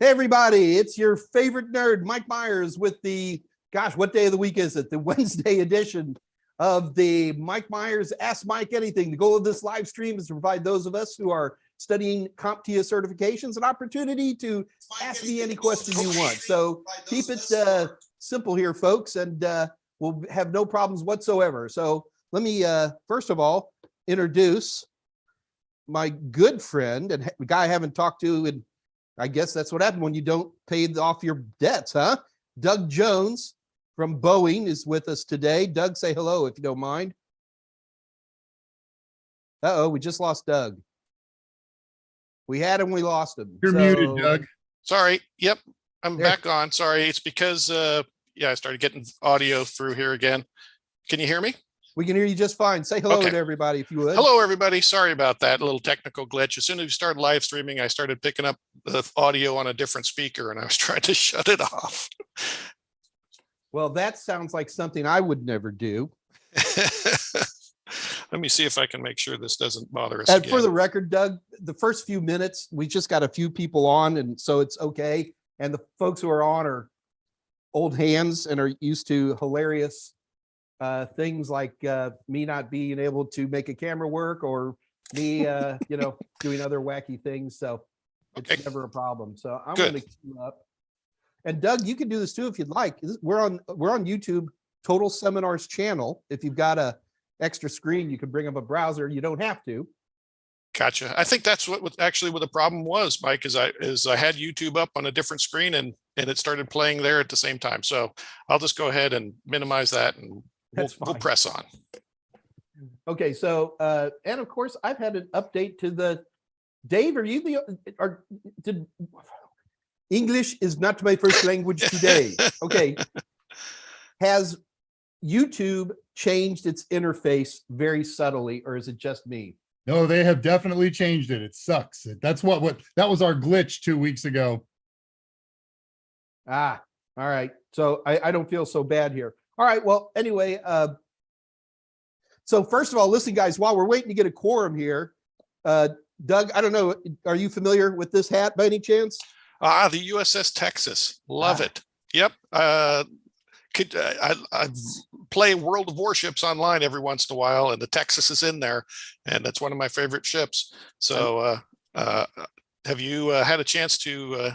Hey, everybody, it's your favorite nerd, Mike Meyers, with the, gosh, what day of the week is it? The Wednesday edition of the Mike Meyers Ask Mike Anything. The goal of this live stream is to provide those of us who are studying CompTIA certifications an opportunity to ask me any question you want. So keep it simple here, folks, and we'll have no problems whatsoever. So let me, first of all, introduce my good friend and the guy I haven't talked to in, I guess that's what happened when you don't pay off your debts, huh? Doug Jones from Boeing is with us today. Doug, say hello if you don't mind. Uh-oh, we just lost Doug. We had him, we lost him. You're muted, Doug. Sorry. Yep, I'm back on. Sorry, it's because I started getting audio through here again. Can you hear me? We can hear you just fine. Say hello to everybody if you would. Hello, everybody. Sorry about that little technical glitch. As soon as we started live streaming, I started picking up the audio on a different speaker, and I was trying to shut it off. Well, that sounds like something I would never do. Let me see if I can make sure this doesn't bother us And again. for the record, Doug, the first few minutes, we just got a few people on, and so it's okay. And the folks who are on are old hands and are used to hilarious things like me not being able to make a camera work, or me, doing other wacky things. So it's never a problem. So I'm going to queue up. And Doug, you can do this too if you'd like. We're on YouTube, Total Seminars channel. If you've got a extra screen, you can bring up a browser. You don't have to. Gotcha. I think that's what the problem was, Mike, is I had YouTube up on a different screen and it started playing there at the same time. So I'll just go ahead and minimize that, and we'll press on. Okay. So, and of course I've had an update to the, Dave, are you English is not my first language today. Okay. Has YouTube changed its interface very subtly, or is it just me? No, they have definitely changed it. It sucks. That's what that was our glitch 2 weeks ago. All right. So I don't feel so bad here. All right. Well, anyway, so first of all, listen, guys, while we're waiting to get a quorum here, Doug, I don't know, are you familiar with this hat by any chance? The USS Texas. Love it. Yep. I play World of Warships online every once in a while, and the Texas is in there, and that's one of my favorite ships. So have you had a chance to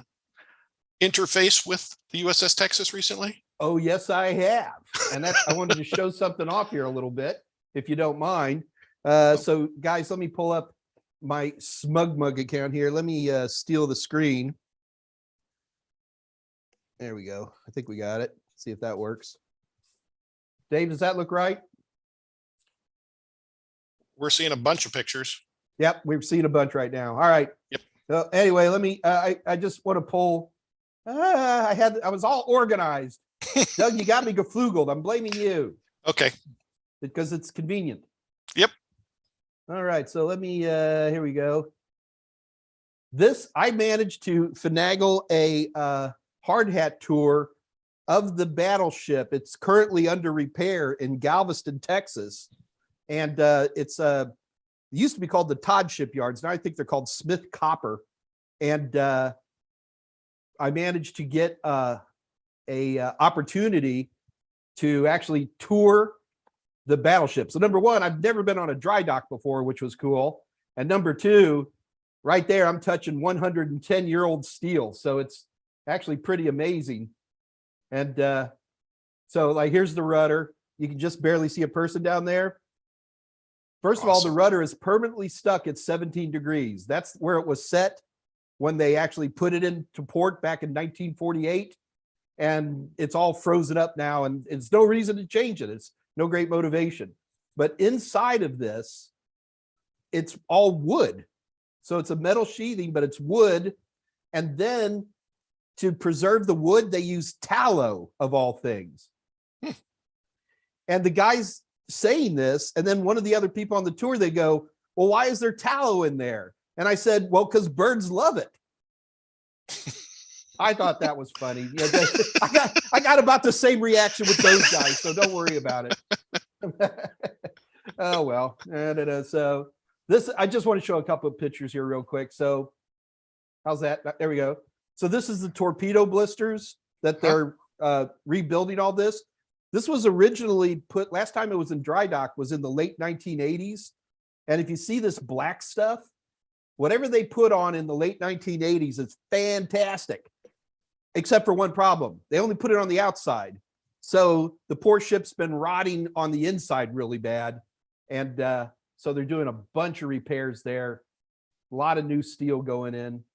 interface with the USS Texas recently? Oh, yes, I have. And I wanted to show something off here a little bit, if you don't mind. So guys, let me pull up my SmugMug account here. Let me steal the screen. There we go. I think we got it. See if that works. Dave, does that look right? We're seeing a bunch of pictures. Yep, we're seeing a bunch right now. All right. Yep. So anyway, let me, I just want to pull, I was all organized. Doug, you got me geflugeled. I'm blaming you. Okay. Because it's convenient. Yep. All right. So let me, here we go. I managed to finagle a hard hat tour of the battleship. It's currently under repair in Galveston, Texas. And it used to be called the Todd Shipyards. Now I think they're called Smith Copper. And I managed to get a opportunity to actually tour the battleship. So number one, I've never been on a dry dock before, which was cool. And number two, right there, I'm touching 110-year-old steel. So it's actually pretty amazing. And so like, here's the rudder. You can just barely see a person down there. First of all, the rudder is permanently stuck at 17 degrees. That's where it was set when they actually put it into port back in 1948. And it's all frozen up now, and it's no reason to change it. It's no great motivation. But inside of this, it's all wood. So it's a metal sheathing, but it's wood. And then to preserve the wood, they use tallow, of all things. And the guy's saying this, and then one of the other people on the tour, they go, well, why is there tallow in there? And I said, well, because birds love it. I thought that was funny. Yeah, I got about the same reaction with those guys, so don't worry about it. Oh, well. So this, I just want to show a couple of pictures here real quick. So how's that? There we go. So this is the torpedo blisters that they're rebuilding all this. This was originally put, last time it was in dry dock was in the late 1980s. And if you see this black stuff, whatever they put on in the late 1980s, it's fantastic, except for one problem. They only put it on the outside. So the poor ship's been rotting on the inside really bad. And so they're doing a bunch of repairs there. A lot of new steel going in.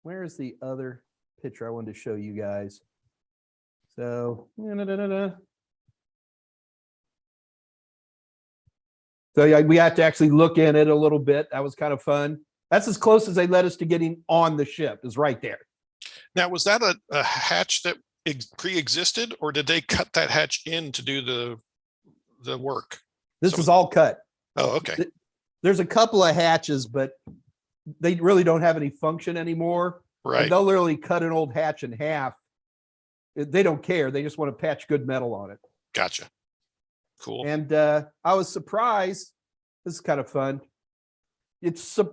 Where's the other picture I wanted to show you guys? So, so yeah, we had to actually look in it a little bit. That was kind of fun. That's as close as they let us to getting on the ship, is right there. Now, was that a hatch that pre-existed, or did they cut that hatch in to do the work? This is all cut. Oh, okay. There's a couple of hatches, but they really don't have any function anymore. Right. And they'll literally cut an old hatch in half. They don't care. They just want to patch good metal on it. Gotcha. Cool. And I was surprised. This is kind of fun.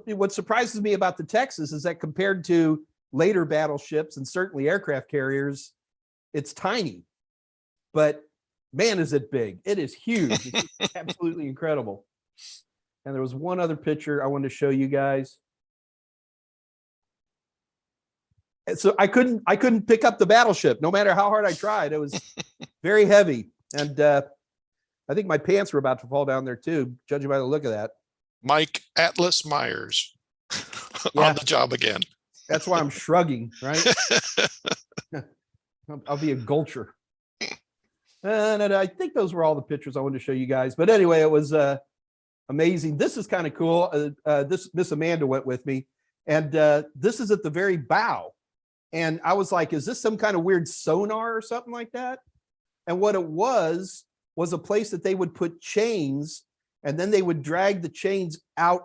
What surprises me about the Texas is that compared to later battleships and certainly aircraft carriers, it's tiny. But man, is it big. It is huge. It's absolutely incredible. And there was one other picture I wanted to show you guys. And so I couldn't pick up the battleship no matter how hard I tried. It was very heavy. And I think my pants were about to fall down there too, judging by the look of that. Mike Atlas Meyers Yeah. on the job again. That's why I'm shrugging, right? I'll be a gulcher. And I think those were all the pictures I wanted to show you guys. But anyway, it was amazing. This is kind of cool. This Miss Amanda went with me. And this is at the very bow. And I was like, is this some kind of weird sonar or something like that? And what it was a place that they would put chains, and then they would drag the chains out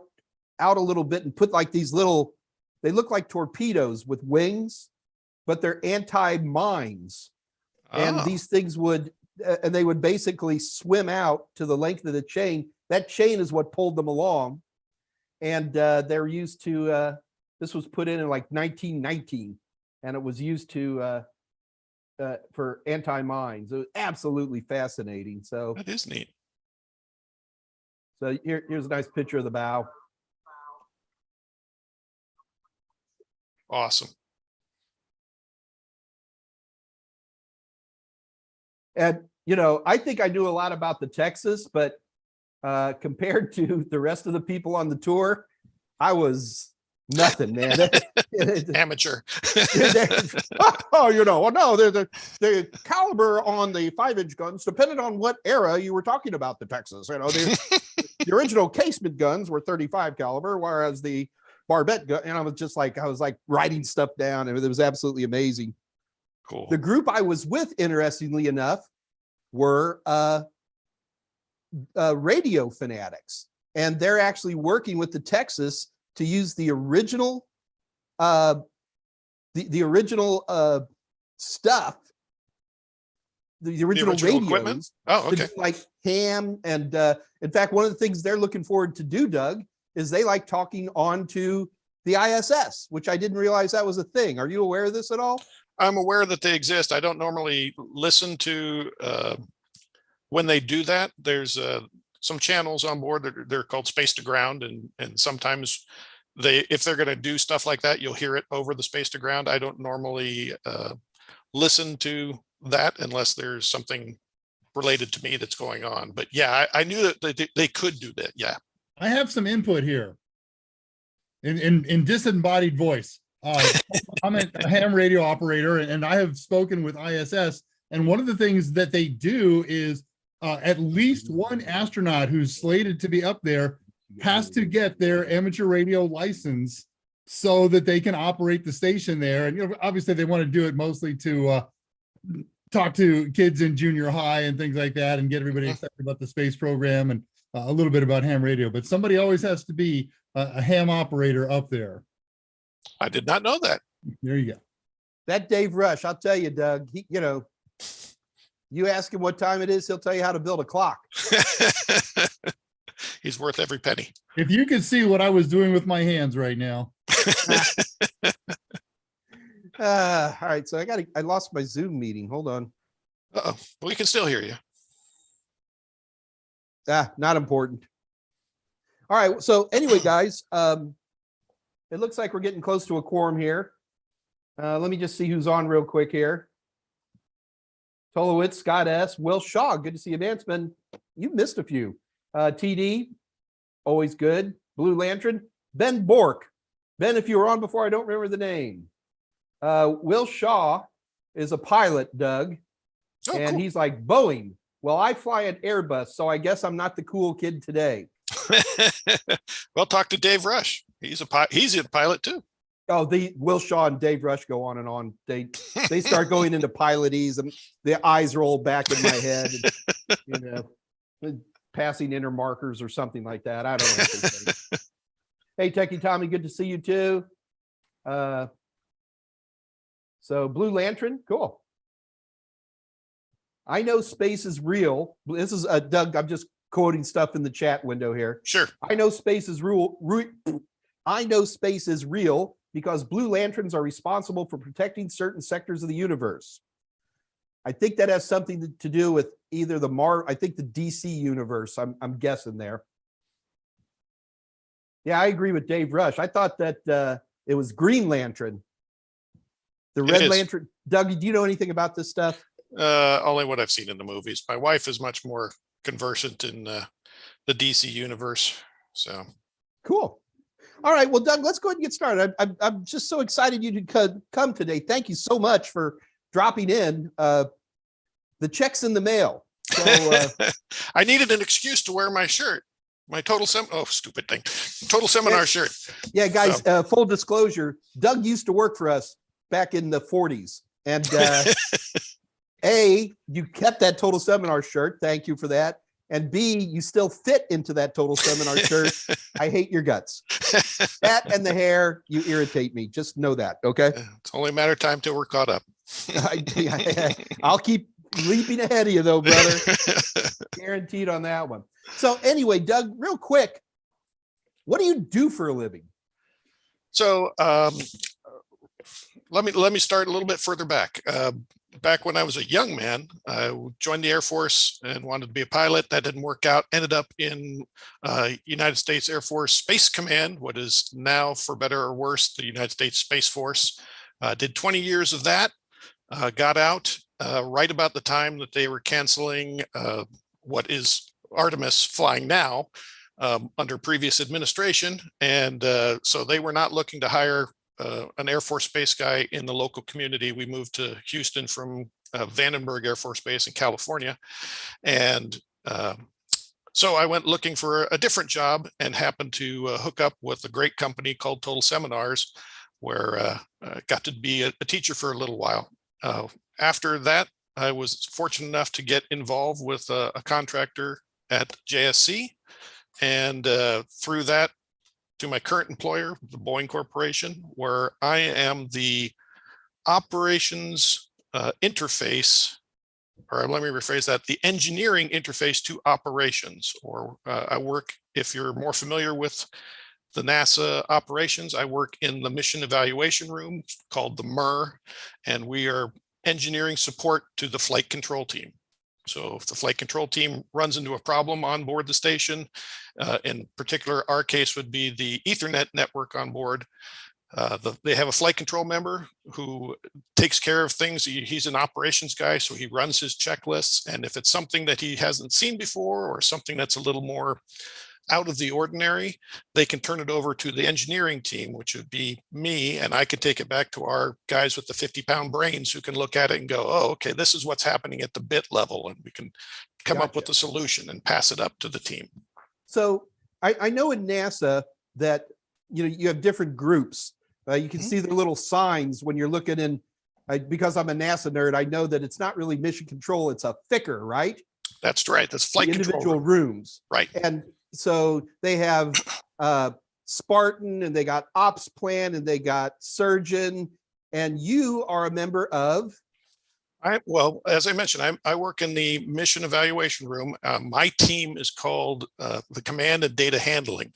a little bit and put like these little, they look like torpedoes with wings, but they're anti-mines. And these things would, and they would basically swim out to the length of the chain. That chain is what pulled them along. And they're used to, this was put in like 1919, and it was used to, for anti-mines. It was absolutely fascinating. So That is neat. So here's a nice picture of the bow. Awesome. And, you know, I think I knew a lot about the Texas, but compared to the rest of the people on the tour, I was nothing, man. Amateur. Oh, you know, well, no, the caliber on the 5-inch guns depended on what era you were talking about the Texas. You know, the original casement guns were 35 caliber, whereas the barbette gun, and I was like writing stuff down, and it was absolutely amazing. Cool. The group I was with, interestingly enough, were radio fanatics, and they're actually working with the Texas to use the original the original stuff, the original radios equipment. Oh, okay. like ham. And in fact, one of the things they're looking forward to do, Doug, is they like talking on to the ISS, which I didn't realize that was a thing. Are you aware of this at all? I'm aware that they exist. I don't normally listen to when they do that. There's some channels on board that they're called space to ground, and sometimes if they're going to do stuff like that, you'll hear it over the space to ground. I don't normally listen to that unless there's something related to me that's going on. But yeah, I knew that they could do that. Yeah. I have some input here in disembodied voice. I'm a ham radio operator, and I have spoken with ISS. And one of the things that they do is at least one astronaut who's slated to be up there has to get their amateur radio license so that they can operate the station there. And, you know, obviously they want to do it mostly to talk to kids in junior high and things like that, and get everybody excited about the space program and a little bit about ham radio. But somebody always has to be a ham operator up there. I did not know that. There you go. That Dave Rush, I'll tell you, Doug, you ask him what time it is, he'll tell you how to build a clock. He's worth every penny. If you could see what I was doing with my hands right now. All right, so I lost my Zoom meeting. Hold on. Uh-oh, but we can still hear you. Not important. All right, so anyway, guys, it looks like we're getting close to a quorum here. Let me just see who's on real quick here. Tolowitz, Scott S., Will Shaw, good to see you, man. It's been, you've missed a few. TD, always good. Blue Lantern, Ben Bork. Ben, if you were on before, I don't remember the name. Will Shaw is a pilot, Doug, and cool. he's like, Boeing. Well, I fly an Airbus, so I guess I'm not the cool kid today. Well, talk to Dave Rush. He's a pilot too. Oh, the Will Shaw and Dave Rush go on and on. They start going into pilotese, and the eyes roll back in my head. And, passing intermarkers or something like that. I don't know. Hey, Techie Tommy, good to see you too. So Blue Lantern, cool. I know space is real. This is Doug. I'm just quoting stuff in the chat window here. Sure. I know space is real. I know space is real because Blue Lanterns are responsible for protecting certain sectors of the universe. I think that has something to do with either I think the DC universe. I'm guessing there. Yeah, I agree with Dave Rush. I thought that it was Green Lantern. The Red Lantern. Doug, do you know anything about this stuff? Only what I've seen in the movies. My wife is much more conversant in the DC universe. So cool. All right. Well, Doug, let's go ahead and get started. I'm just so excited you could come today. Thank you so much for dropping in. The check's in the mail. So I needed an excuse to wear my shirt. My stupid thing. Total Seminar shirt. Yeah, guys, full disclosure, Doug used to work for us back in the 40s. And A, you kept that Total Seminar shirt. Thank you for that. And B, you still fit into that Total Seminar shirt. I hate your guts. That and the hair, you irritate me. Just know that, okay? It's only a matter of time till we're caught up. I'll keep leaping ahead of you, though, brother. Guaranteed on that one. So anyway, Doug, real quick, what do you do for a living? So let me start a little bit further back. Back when I was a young man, I joined the Air Force and wanted to be a pilot. That didn't work out. Ended up in United States Air Force Space Command, what is now, for better or worse, the United States Space Force. Did 20 years of that. Got out right about the time that they were canceling what is Artemis flying now under previous administration. And so they were not looking to hire an Air Force Base guy in the local community. We moved to Houston from Vandenberg Air Force Base in California. And so I went looking for a different job and happened to hook up with a great company called Total Seminars, where I got to be a teacher for a little while. After that, I was fortunate enough to get involved with a contractor at JSC. And through that, to my current employer, the Boeing Corporation, where I am the operations interface, or let me rephrase that, the engineering interface to operations. Or I work, if you're more familiar with the NASA operations, I work in the mission evaluation room called the MER, and we are engineering support to the flight control team. So if the flight control team runs into a problem on board the station, in particular, our case would be the Ethernet network on board. They have a flight control member who takes care of things. He's an operations guy, so he runs his checklists. And if it's something that he hasn't seen before or something that's a little more out of the ordinary, they can turn it over to the engineering team, which would be me, and I could take it back to our guys with the 50-pound brains who can look at it and go, oh, okay, this is what's happening at the bit level, and we can come up with a solution and pass it up to the team. So I know in NASA that you have different groups. You can see the little signs when you're looking in. Because I'm a NASA nerd, I know that it's not really mission control; it's a FICR, right? That's right. That's flight control individual rooms, right? And so they have Spartan, and they got Ops Plan, and they got Surgeon, and you are a member of. Well, as I mentioned, I work in the mission evaluation room. My team is called the Command and Data Handling,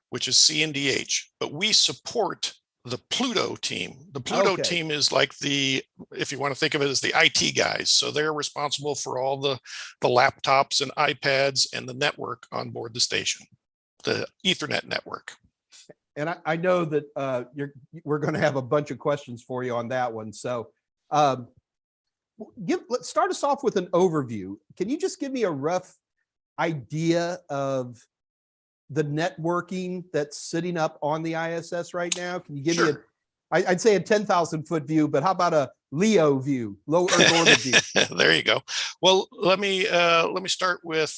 which is C&DH. But we support the Pluto team. The Pluto Okay. team is like if you want to think of it as the IT guys. So they're responsible for all the laptops and iPads and the network on board the station, the Ethernet network. And I know that we're going to have a bunch of questions for you on that one. So let's start us off with an overview. Can you just give me a rough idea of the networking that's sitting up on the ISS right now? Can you give me I'd say a 10,000 foot view, but how about a LEO view, low Earth orbit view? There you go. Well, let me start with,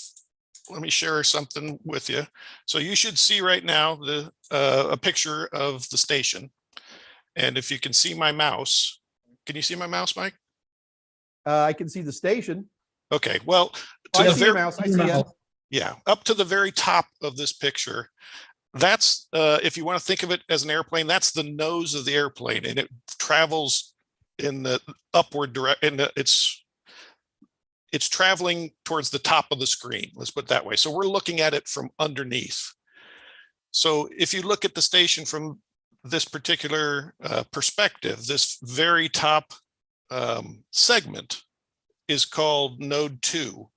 let me share something with you. So you should see right now a picture of the station. And if you can see my mouse, can you see my mouse, Mike? I can see the station. Okay, well, I see your mouse. I see it. Yeah, up to the very top of this picture, that's if you want to think of it as an airplane, that's the nose of the airplane, and it travels in the upward direction. It's traveling towards the top of the screen. Let's put it that way. So we're looking at it from underneath. So if you look at the station from this particular perspective, this very top segment is called node 2,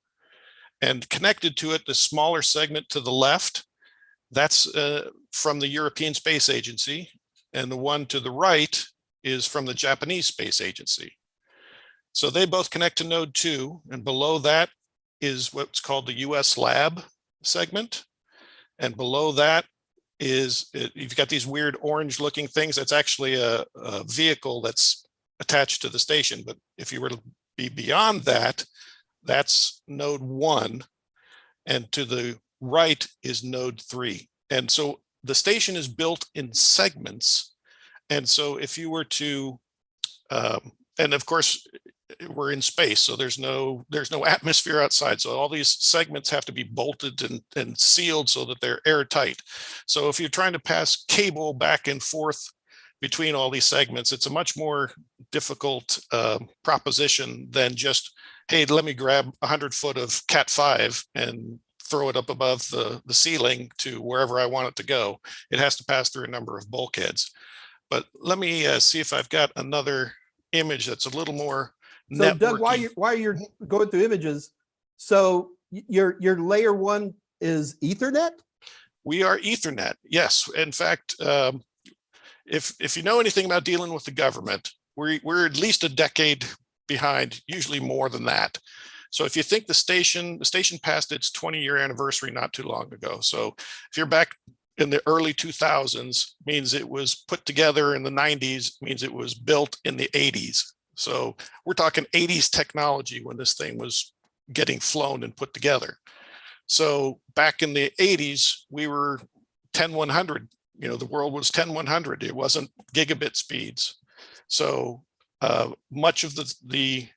and connected to it, the smaller segment to the left, that's from the European Space Agency, and the one to the right is from the Japanese Space Agency. So they both connect to node 2, and below that is what's called the US lab segment, and below that is you've got these weird orange looking things. That's actually a vehicle that's attached to the station. But if you were to be beyond that, that's node 1, and to the right is node 3. And so the station is built in segments. And so if you were to, and of course we're in space, so there's no atmosphere outside. So all these segments have to be bolted and sealed so that they're airtight. So if you're trying to pass cable back and forth between all these segments, it's a much more difficult proposition than just, hey, let me grab 100 foot of Cat 5 and throw it up above the ceiling to wherever I want it to go. It has to pass through a number of bulkheads. But let me see if I've got another image that's a little more So networky. Doug, while you're going through images, so your layer 1 is Ethernet? We are Ethernet, yes. In fact, if you know anything about dealing with the government, we're at least a decade behind, usually more than that. So if you think the station passed its 20-year anniversary not too long ago. So if you're back in the early 2000s, means it was put together in the 90s, means it was built in the 80s. So we're talking 80s technology when this thing was getting flown and put together. So back in the 80s, we were 10/100. You know, the world was 10/100. It wasn't gigabit speeds. So much of the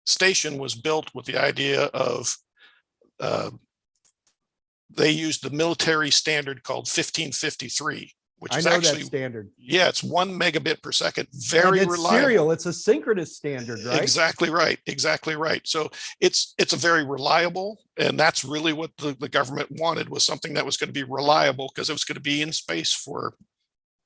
station was built with the idea of they used the military standard called 1553, which is actually that standard. Yeah, it's 1 megabit per second. Very it's reliable. Serial. It's a synchronous standard, right? Exactly right. Exactly right. So it's a very reliable, and that's really what the government wanted, was something that was going to be reliable, because it was going to be in space for,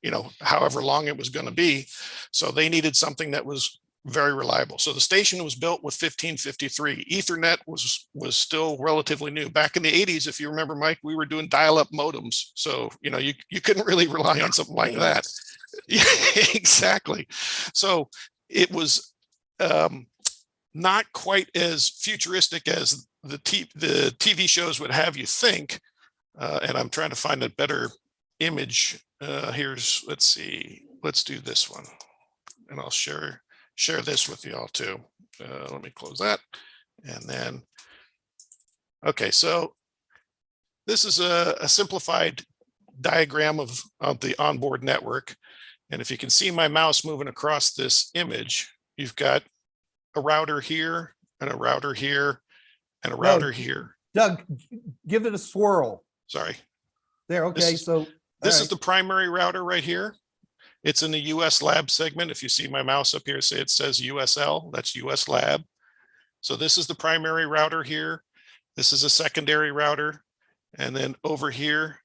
you know, however long it was going to be. So they needed something that was very reliable. So the station was built with 1553. Ethernet was still relatively new. Back in the 80s, if you remember, Mike, we were doing dial-up modems. So, you know, you couldn't really rely on something like that. Yeah, exactly. So it was not quite as futuristic as the TV shows would have you think. And I'm trying to find a better image. Let's see, let's do this one, and I'll share this with you all too. Let me close that. And then, okay, so this is a simplified diagram of the onboard network. And if you can see my mouse moving across this image, you've got a router here and a router here and a router here. Doug, give it a swirl. Sorry. There, okay, This is the primary router right here. It's in the US lab segment. If you see my mouse up here, say it says USL, that's US lab. So this is the primary router here. This is a secondary router. And then over here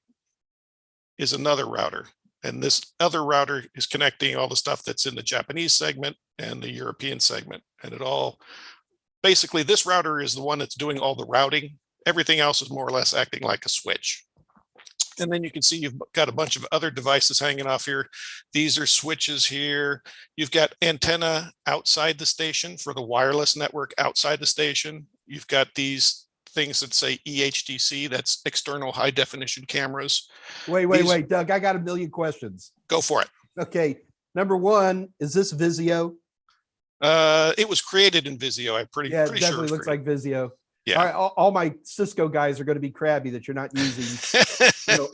is another router. And this other router is connecting all the stuff that's in the Japanese segment and the European segment. And it all, basically this router is the one that's doing all the routing. Everything else is more or less acting like a switch. And then you can see you've got a bunch of other devices hanging off here. These are switches here. You've got antenna outside the station for the wireless network outside the station. You've got these things that say EHDC, that's external high definition cameras. Wait, Doug, I got a million questions. Go for it. Okay. Number one, is this Vizio? It was created in Vizio. I'm pretty Yeah, it sure definitely looks like Vizio. Yeah. All right, all my Cisco guys are going to be crabby that you're not using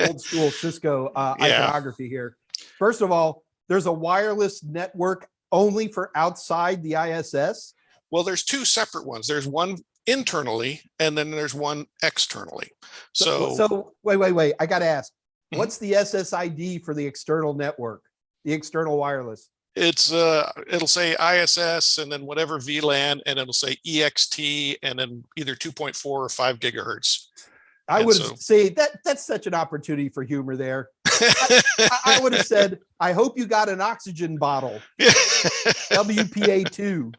old school Cisco iconography here. First of all, there's a wireless network only for outside the ISS. Well, there's two separate ones. There's one internally and then there's one externally. So wait. I got to ask, what's the SSID for the external network, the external wireless? It's it'll say ISS and then whatever VLAN, and it'll say EXT and then either 2.4 or 5 gigahertz. I would have said that's such an opportunity for humor there. I would have said, I hope you got an oxygen bottle. WPA2.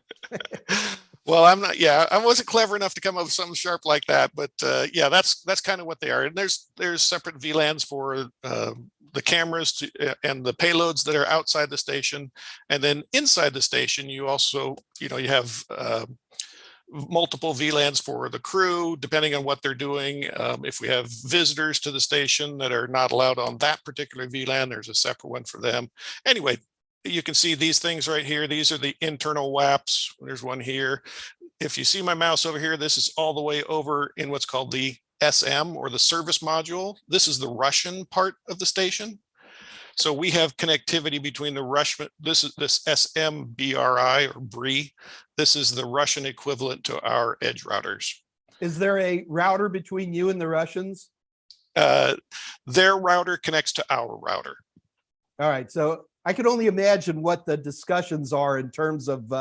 Well, I'm not. Yeah, I wasn't clever enough to come up with something sharp like that, but yeah, that's kind of what they are. And there's separate VLANs for the cameras and the payloads that are outside the station, and then inside the station, you also you have multiple VLANs for the crew, depending on what they're doing. If we have visitors to the station that are not allowed on that particular VLAN, there's a separate one for them. Anyway. You can see these things right here. These are the internal WAPs. There's one here. If you see my mouse over here, this is all the way over in what's called the SM, or the service module. This is the Russian part of the station. So we have connectivity between the Russian, this SMBRI or BRI. This is the Russian equivalent to our edge routers. Is there a router between you and the Russians? Their router connects to our router. All right. So I can only imagine what the discussions are in terms of,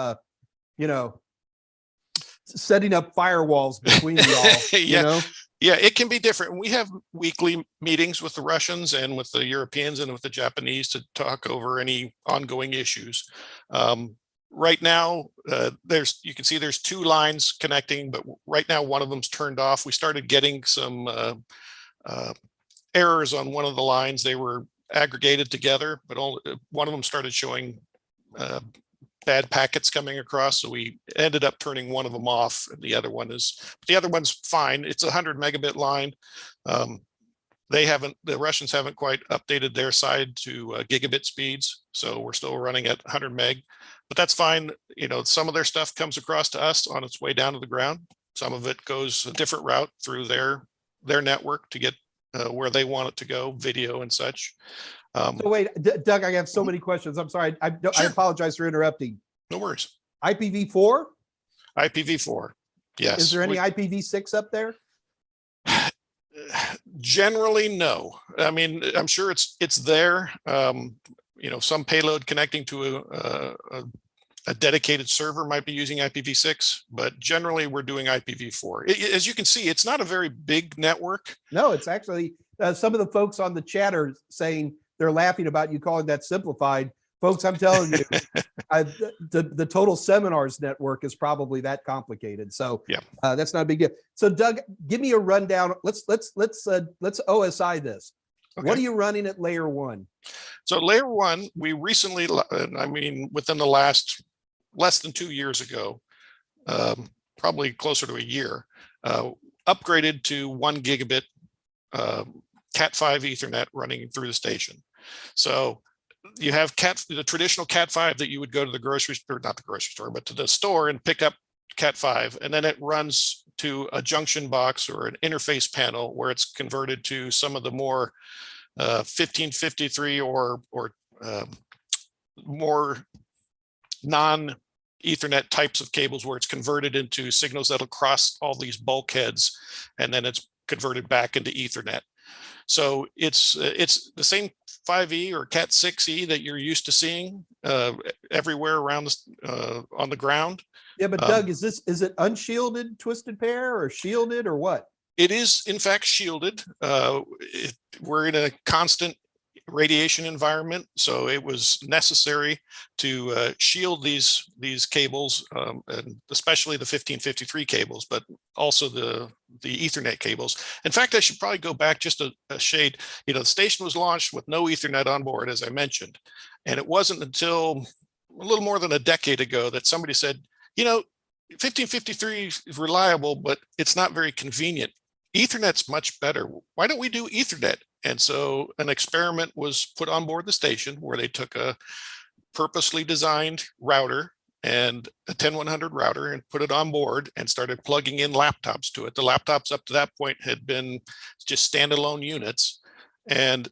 setting up firewalls between y'all. Yeah, it can be different. We have weekly meetings with the Russians and with the Europeans and with the Japanese to talk over any ongoing issues. Right now, you can see there's two lines connecting, but right now one of them's turned off. We started getting some errors on one of the lines. They were aggregated together, but only one of them started showing bad packets coming across, so we ended up turning one of them off, and the other one's fine. It's a 100 megabit line. The Russians haven't quite updated their side to gigabit speeds, so we're still running at 100 meg, but that's fine. Some of their stuff comes across to us on its way down to the ground. Some of it goes a different route through their network to get where they want it to go, video and such. So wait, Doug, I have so many questions. I'm sorry. I apologize for interrupting. No worries. IPv4? IPv4, yes. Is there any IPv6 up there? Generally, no. I mean, I'm sure it's there. Some payload connecting to a dedicated server might be using IPv6, but generally we're doing IPv4. As you can see, it's not a very big network. No, it's actually, some of the folks on the chat are saying they're laughing about you calling that simplified. Folks, I'm telling you, the total seminars network is probably that complicated. So yeah, that's not a big deal. So Doug, give me a rundown. Let's OSI this. Okay. What are you running at layer 1? So layer 1, we recently, within the less than 2 years ago, probably closer to a year, upgraded to 1 gigabit Cat5 Ethernet running through the station. So you have the traditional Cat5 that you would go to the grocery store, not the grocery store, but to the store and pick up Cat5, and then it runs to a junction box or an interface panel where it's converted to some of the more 1553 or more non-Ethernet types of cables, where it's converted into signals that'll cross all these bulkheads, and then it's converted back into Ethernet. So it's the same 5E or Cat 6E that you're used to seeing everywhere around on the ground. Yeah, but Doug, is it unshielded twisted pair or shielded or what? It is in fact shielded. We're in a constant radiation environment. So it was necessary to shield these cables, and especially the 1553 cables, but also the Ethernet cables. In fact, I should probably go back just a shade. You know, the station was launched with no Ethernet on board, as I mentioned, and it wasn't until a little more than a decade ago that somebody said, you know, 1553 is reliable, but it's not very convenient. Ethernet's much better. Why don't we do Ethernet? And so an experiment was put on board the station where they took a purposely designed router and a 10100 router and put it on board and started plugging in laptops to it. The laptops up to that point had been just standalone units, and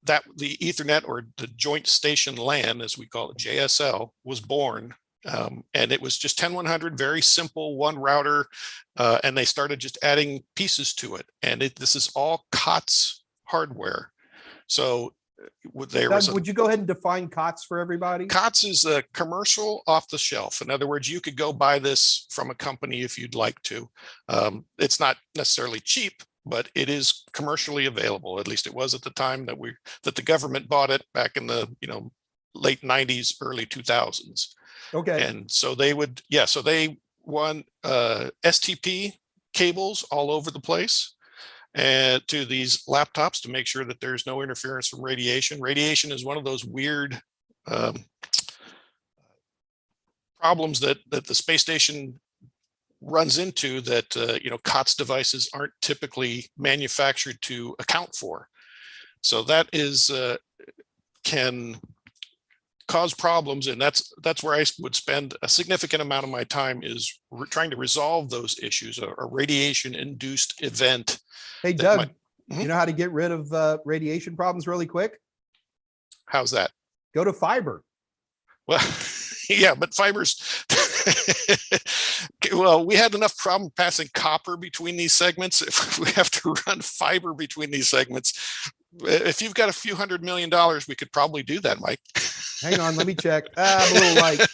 that the Ethernet, or the Joint Station LAN, as we call it, JSL, was born. And it was just 10100, very simple, one router, and they started just adding pieces to it. And this is all COTS hardware. So would you go ahead and define COTS for everybody? COTS is a commercial off the shelf. In other words, you could go buy this from a company if you'd like to. It's not necessarily cheap, but it is commercially available. At least it was at the time that the government bought it back in the late 90s, early 2000s. Okay. And so they would, so they won STP cables all over the place, and to these laptops to make sure that there's no interference from radiation. Radiation is one of those weird problems that the space station runs into that COTS devices aren't typically manufactured to account for. So that is can cause problems, and that's where I would spend a significant amount of my time, is trying to resolve those issues. A radiation induced event. Hey Doug, you know how to get rid of radiation problems really quick? How's that? Go to fiber. Well, yeah, but fibers. Well, we had enough problem passing copper between these segments. If we have to run fiber between these segments, if you've got a few $100 million, we could probably do that, Mike. Hang on, let me check. I'm a little light.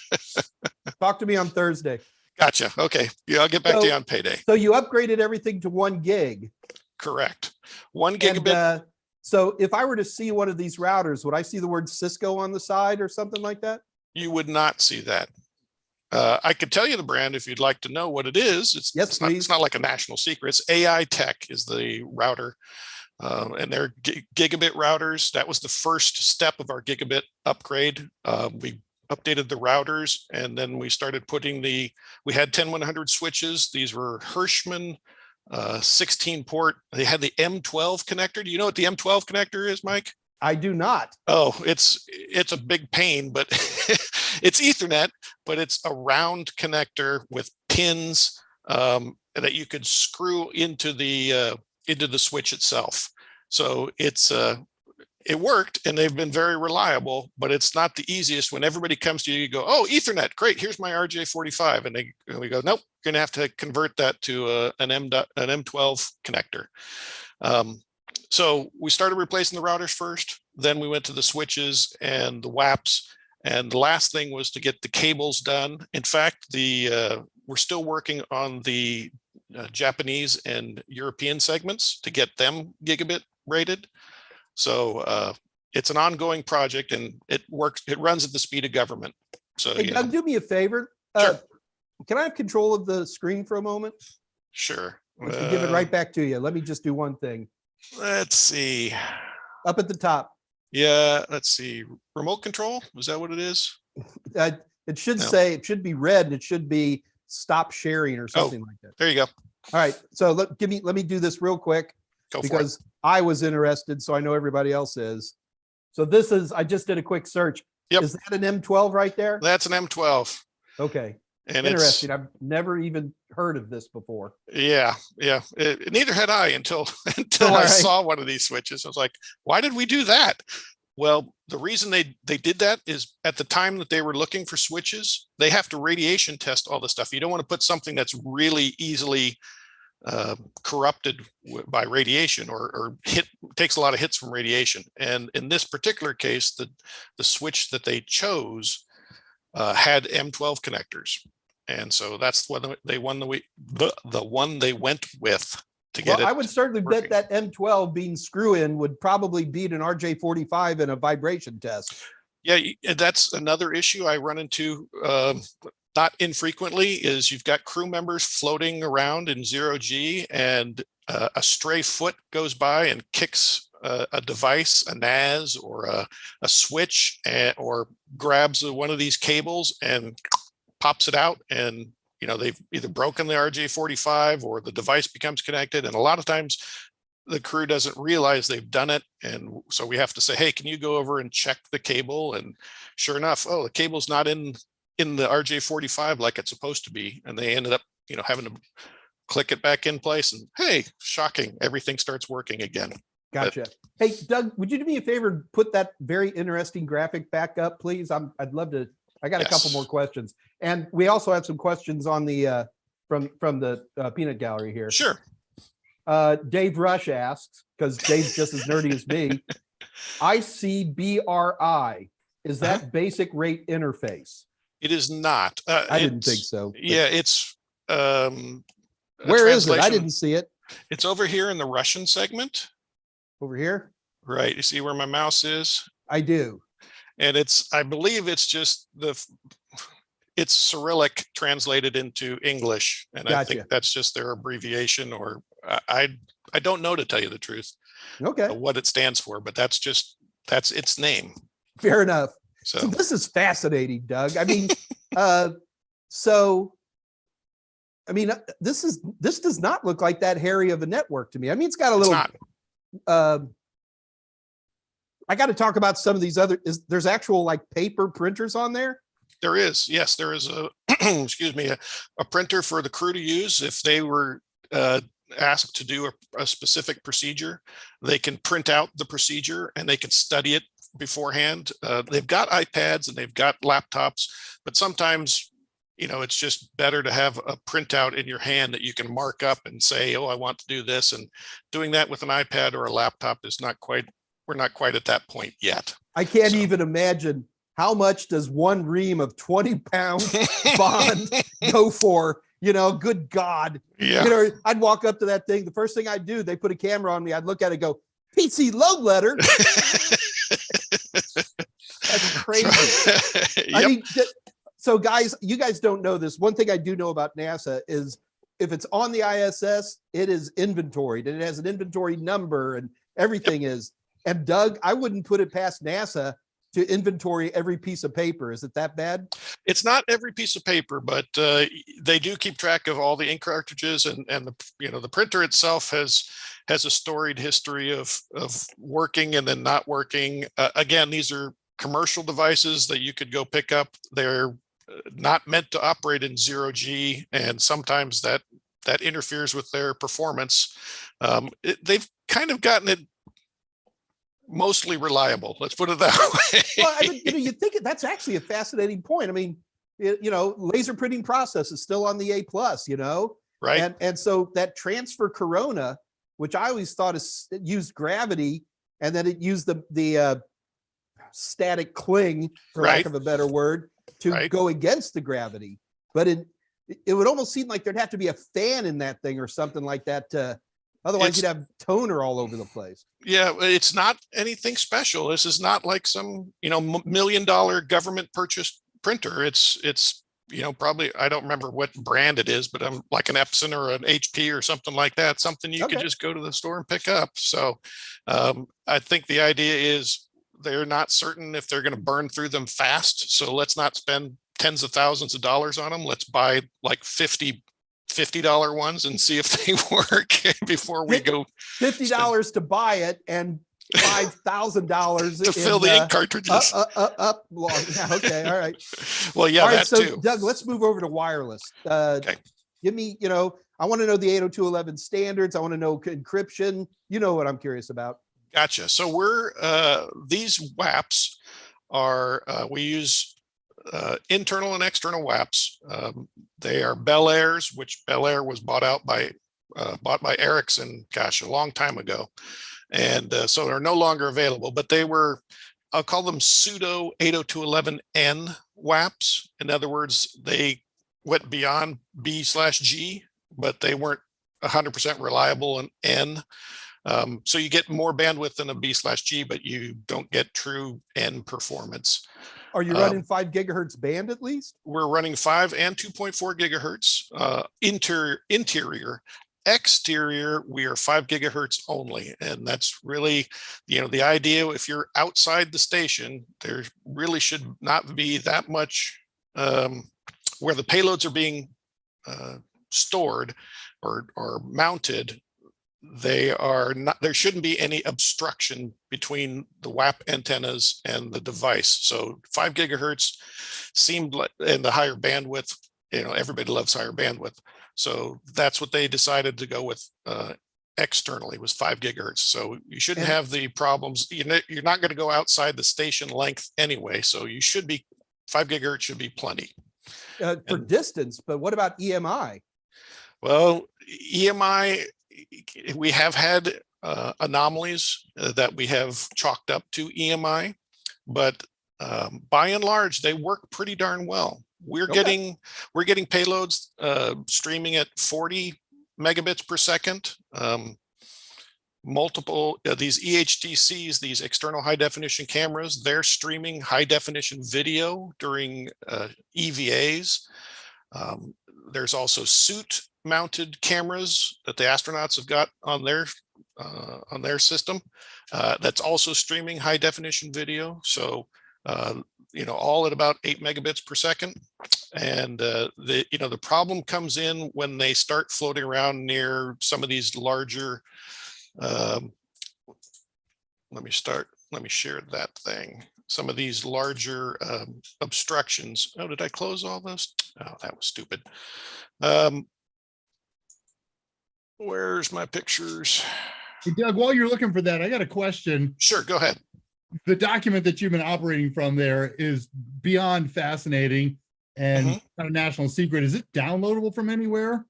Talk to me on Thursday. Gotcha. Okay. Yeah, I'll get back to you on payday. So you upgraded everything to 1 gig. Correct. 1 gigabit. And, so if I were to see one of these routers, would I see the word Cisco on the side or something like that? You would not see that. I could tell you the brand if you'd like to know what it is. It's not like a national secret. It's AI Tech is the router. And they're gigabit routers. That was the first step of our gigabit upgrade. We updated the routers, and then we started putting we had 10100 switches. These were Hirschman 16 port. They had the M12 connector. Do you know what the M12 connector is, Mike? I do not. Oh, it's a big pain, but it's Ethernet, but it's a round connector with pins that you could screw into the switch itself. So it worked, and they've been very reliable, but it's not the easiest. When everybody comes to you, you go, oh, Ethernet, great, here's my RJ45. And we go, nope, you're gonna have to convert that to an M12 connector. So we started replacing the routers first, then we went to the switches and the WAPs, and the last thing was to get the cables done. In fact, we're still working on the Japanese and European segments to get them gigabit rated. So it's an ongoing project, and it runs at the speed of government. So hey, Doug, do me a favor. Sure. Can I have control of the screen for a moment? Sure. Let's give it right back to you. Let me just do one thing. Let's see. Up at the top. Yeah, let's see. Remote control, is that what it is? It should say, it should be red, and it should be stop sharing or something like that. There you go. All right, so let me do this real quick, because I was interested, so I know everybody else is. So this is, I just did a quick search. Yep. Is that an M12 right there? That's an M12. Okay. And interesting. I've never even heard of this before. Yeah. Neither had I until I saw one of these switches. I was like, why did we do that? Well, the reason they did that is at the time that they were looking for switches, they have to radiation test all the stuff. You don't want to put something that's really easily corrupted by radiation or takes a lot of hits from radiation. And in this particular case, the switch that they chose had M12 connectors. And so that's what the one they went with. to get Well, it. I would certainly working. bet that M12 being screw in would probably beat an RJ45 in a vibration test. Yeah, that's another issue I run into not infrequently is you've got crew members floating around in 0G and a stray foot goes by and kicks a device, a NAS or a switch, or grabs one of these cables and pops it out, and they've either broken the RJ45 or the device becomes connected. And a lot of times the crew doesn't realize they've done it. And so we have to say, hey, can you go over and check the cable? And sure enough, oh, the cable's not in the RJ45 like it's supposed to be. And they ended up, having to click it back in place, and hey, shocking, everything starts working again. Gotcha. Hey, Doug, would you do me a favor and put that very interesting graphic back up, please? I'd love to. I got a couple more questions. And we also have some questions on the from the peanut gallery here. Sure. Dave Rush asks, because Dave's just as nerdy as me, ICBRI, is that basic rate interface? It is not. I didn't think so. Yeah, it's where is it? I didn't see it. It's over here in the Russian segment. Over here? Right. You see where my mouse is? I do. And I believe it's just it's Cyrillic translated into English. And Gotcha. I think that's just their abbreviation, or I don't know, to tell you the truth. Okay. What it stands for, but that's its name. Fair enough. So this is fascinating, Doug. I mean, this does not look like that hairy of a network to me. I mean, it's got a little, I got to talk about some of these there's actual like paper printers on there. There is, yes, there is a, excuse me, a printer for the crew to use. If they were asked to do a specific procedure, they can print out the procedure and they can study it beforehand. They've got iPads and they've got laptops, but sometimes, it's just better to have a printout in your hand that you can mark up and say, oh, I want to do this. And doing that with an iPad or a laptop is we're not quite at that point yet. I can't even imagine how much does one ream of 20-pound bond go for? Good God. Yeah. I'd walk up to that thing. The first thing I'd do, they put a camera on me. I'd look at it and go, PC load letter. That's crazy. Yep. I mean, so guys, you guys don't know this. One thing I do know about NASA is if it's on the ISS, it is inventoried and it has an inventory number and everything is. And Doug, I wouldn't put it past NASA to inventory every piece of paper. Is it that bad? It's not every piece of paper, but they do keep track of all the ink cartridges, and the printer itself has a storied history of working and then not working. Again, these are commercial devices that you could go pick up. They're not meant to operate in 0G, and sometimes that interferes with their performance. They've kind of gotten it mostly reliable. Let's put it that way. Well, I mean, you think that's actually a fascinating point. I mean, laser printing process is still on the A+, right? And so that transfer corona, which I always thought it used gravity, and then it used the static cling, for lack of a better word, to go against the gravity. But it would almost seem like there'd have to be a fan in that thing or something like that. Otherwise, you'd have toner all over the place. Yeah, it's not anything special. This is not like some, $1 million government purchased printer. It's probably, I don't remember what brand it is, but I'm like an Epson or an HP or something like that. Something you could just go to the store and pick up. So I think the idea is they're not certain if they're going to burn through them fast. So let's not spend tens of thousands of dollars on them. Let's buy like $50 ones and see if they work before we go. $50 to buy it and $5,000 to fill the ink cartridges. Okay, all right. Well, yeah, all right, that so too. Doug, let's move over to wireless. Okay. Give me, I want to know the 802.11 standards. I want to know encryption. You know what I'm curious about. Gotcha. So these WAPs are, we use internal and external WAPs. They are Bel Airs, which Bel Air was bought by Ericsson, a long time ago. And so they're no longer available, but they were, I'll call them pseudo 802.11n WAPs. In other words, they went beyond B/G, but they weren't 100% reliable in N. So you get more bandwidth than a B/G, but you don't get true N performance. Are you running 5 gigahertz band at least? We're running 5 and 2.4 gigahertz interior. Exterior, we are 5 gigahertz only. And that's really, the idea. If you're outside the station, there really should not be that much where the payloads are being stored or mounted. There shouldn't be any obstruction between the WAP antennas and the device. So 5 gigahertz seemed like, and the higher bandwidth, everybody loves higher bandwidth. So that's what they decided to go with externally, was 5 gigahertz. So you shouldn't have the problems. You're not going to go outside the station length anyway. So you should be 5 gigahertz should be plenty. For distance, but what about EMI? Well, EMI, we have had anomalies that we have chalked up to EMI, but by and large, they work pretty darn well. We're getting payloads streaming at 40 megabits per second. Multiple these EHDCs, these external high definition cameras, they're streaming high definition video during EVAs. There's also suit mounted cameras that the astronauts have got on their system that's also streaming high definition video. So all at about 8 megabits per second. And the problem comes in when they start floating around near some of these larger let me share that thing. Some of these larger obstructions. Oh, did I close all those? Oh, that was stupid. Where's my pictures? Hey, Doug, while you're looking for that, I got a question. Sure, go ahead. The document that you've been operating from there is beyond fascinating and kind of national secret. Is it downloadable from anywhere?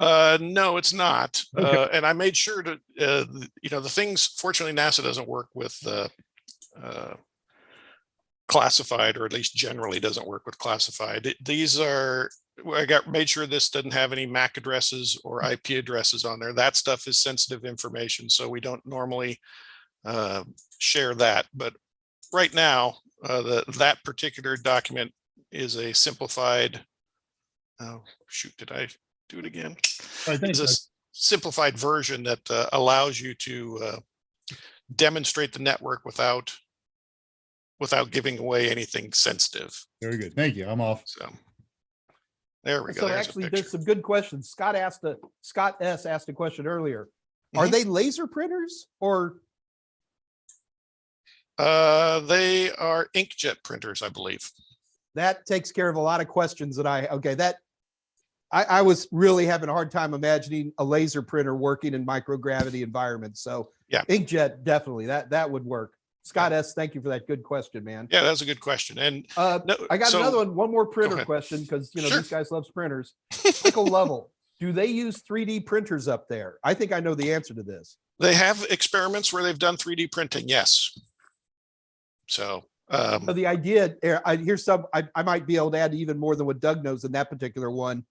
No, it's not. Okay. And I made sure to, the things, fortunately, NASA doesn't work with classified, or at least generally doesn't work with classified. These are, I made sure this doesn't have any MAC addresses or IP addresses on there. That stuff is sensitive information, so we don't normally share that. But right now, that particular document is a simplified, oh shoot, did I do it again? Right, thanks, it's a simplified version that allows you to demonstrate the network without giving away anything sensitive. Very good. Thank you. I'm off. So there we go. So There's actually, there's some good questions. Scott S asked a question earlier. Are Mhm. they laser printers or? They are inkjet printers, I believe. That takes care of a lot of questions that I was really having a hard time imagining a laser printer working in microgravity environments. So Yeah. inkjet, definitely that would work. Scott S, thank you for that good question, man. Yeah, that's a good question. And I got another one more printer ahead. question, because Sure. these guys love printers. Michael Lovell, do they use 3D printers up there? I think I know the answer to this. they have experiments where they've done 3D printing. Yes. So So the idea, I might be able to add even more than what Doug knows in that particular one.